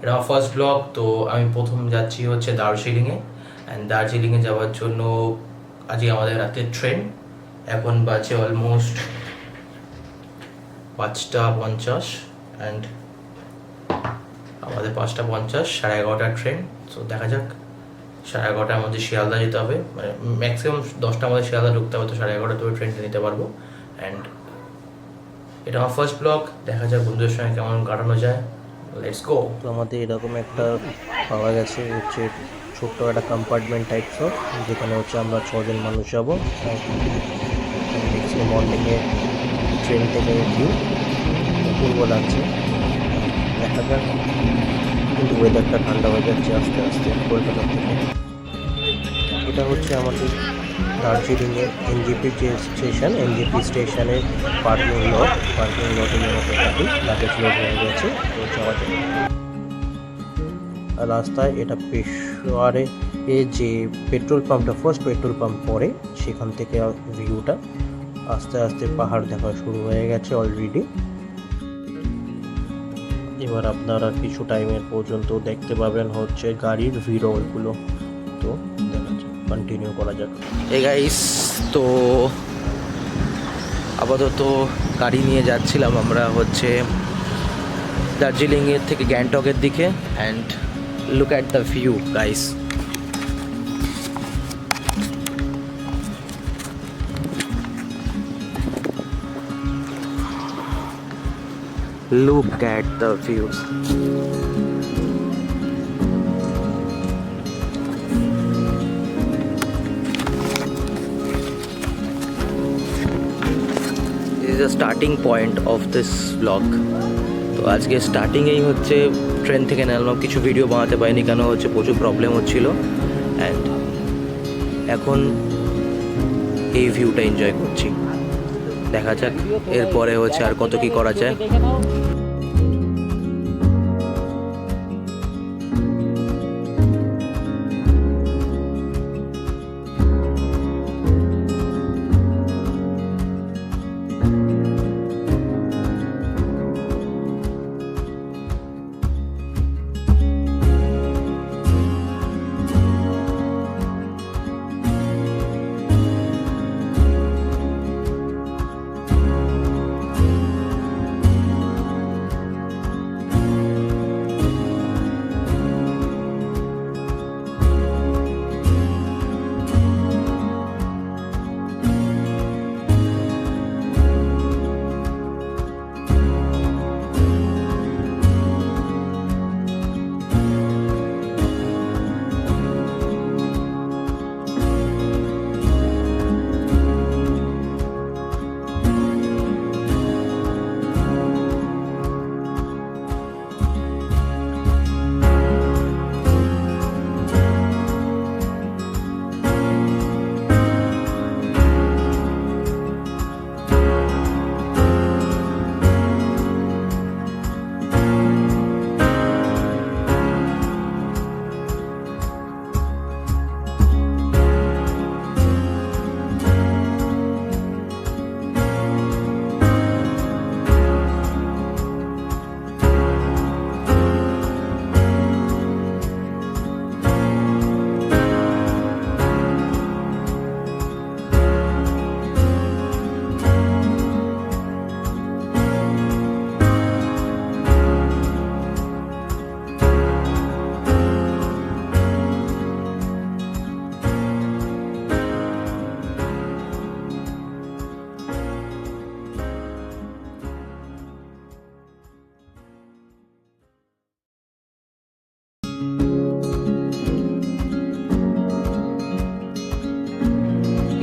এটা আমার first blog. তো আমি প্রথম যাচ্ছি হচ্ছে দার্জিলিংয়ে, অ্যান্ড দার্জিলিংয়ে যাওয়ার জন্য আজকে আমাদের রাতের ট্রেন। এখন বাজে অলমোস্ট 5:50, অ্যান্ড আমাদের 5:50, 11:30 ট্রেন। তো দেখা যাক, 11:30টার মধ্যে শিয়ালদা যেতে হবে, মানে ম্যাক্সিমাম 10টার মধ্যে শিয়ালদা ঢুকতে হবে, তো 11:30 তবে ট্রেনটা নিতে পারবো। অ্যান্ড এটা আমার ফার্স্ট ব্লগ, দেখা যাক বন্ধুদের সঙ্গে কেমন কাটানো যায়। Let's go. তো আমাদের এরকম একটা পাওয়া গেছে হচ্ছে ছোট্ট একটা কম্পার্টমেন্ট টাইপস অফ, যেখানে হচ্ছে আমরা 6জন মানুষ যাবো। নেক্সট মর্নিংয়ে ট্রেন থেকে ভিউ অপূর্ব লাগছে, দেখা যাক। কিন্তু ওয়েদারটা ঠান্ডা হয়ে যাচ্ছে আস্তে আস্তে কলকাতা থেকে। এটা হচ্ছে আমাদের দার্জিলিংয়ের এনজেপি যে স্টেশন, এনজেপি স্টেশনের পার্কিং লটে যেমন লাগেজ লোড হয়ে গেছে, তো যাওয়া যায়। আর রাস্তায় এটা পেশোয়ারে যে পেট্রোল পাম্পটা, ফার্স্ট পেট্রোল পাম্প পড়ে, সেখান থেকে ভিউটা আস্তে আস্তে পাহাড় দেখা শুরু হয়ে গেছে অলরেডি। এবার আপনারা কিছু টাইমের পর্যন্ত দেখতে পাবেন হচ্ছে গাড়ির ভিড়গুলো। তো দেখা যাক, কন্টিনিউ করা যাক। এই গাইস, তো আপাতত গাড়ি নিয়ে যাচ্ছিলাম আমরা হচ্ছে দার্জিলিংয়ের থেকে গ্যাংটকের দিকে। And look at the view guys, look at the views. This is the starting point of this vlog. তো আজকে স্টার্টিংয়েই হচ্ছে ট্রেন থেকে নামলাম, কিছু ভিডিও বানাতে পারিনি, কেন হচ্ছে প্রচুর প্রবলেম হচ্ছিল। অ্যান্ড এখন এই ভিউটা এনজয় করছি, দেখা যাক এরপরে হচ্ছে আর কত কি করা যায়।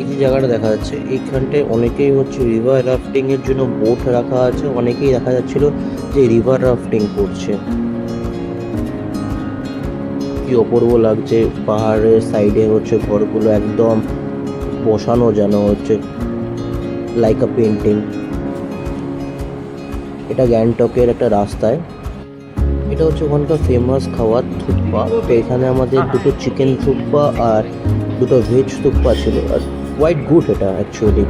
এই যে জায়গাটা দেখা যাচ্ছে, এইখানটায় অনেকেই হচ্ছে রিভার রাফটিং এর জন্য বোট রাখা আছে, অনেকেই দেখা যাচ্ছিল যে রিভার রাফটিং করছে। কি অপূর্ব লাগছে, পাহাড়ের সাইডে হচ্ছে ঘরগুলো একদম বসানো, যেন হচ্ছে লাইক আ পেন্টিং। এটা গ্যাংটকের একটা রাস্তায়, এটা হচ্ছে ওখানকার ফেমাস খাবার থুকপা। তো এখানে আমাদের দুটো চিকেন থুকপা আর দুটো ভেজ থুকপা ছিল, আর কোয়াইট গুড এটা অ্যাকচুয়ালি।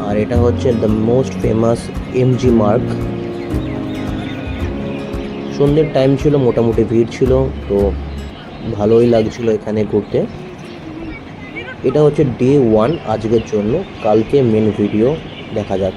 আর এটা হচ্ছে the most famous MG mark, সন্ধ্যের টাইম ছিল, মোটামুটি ভিড় ছিল, তো ভালোই লাগছিল এখানে ঘুরতে। এটা হচ্ছে ডে 1 আজকের জন্য, কালকে মেন ভিডিও দেখা যাক।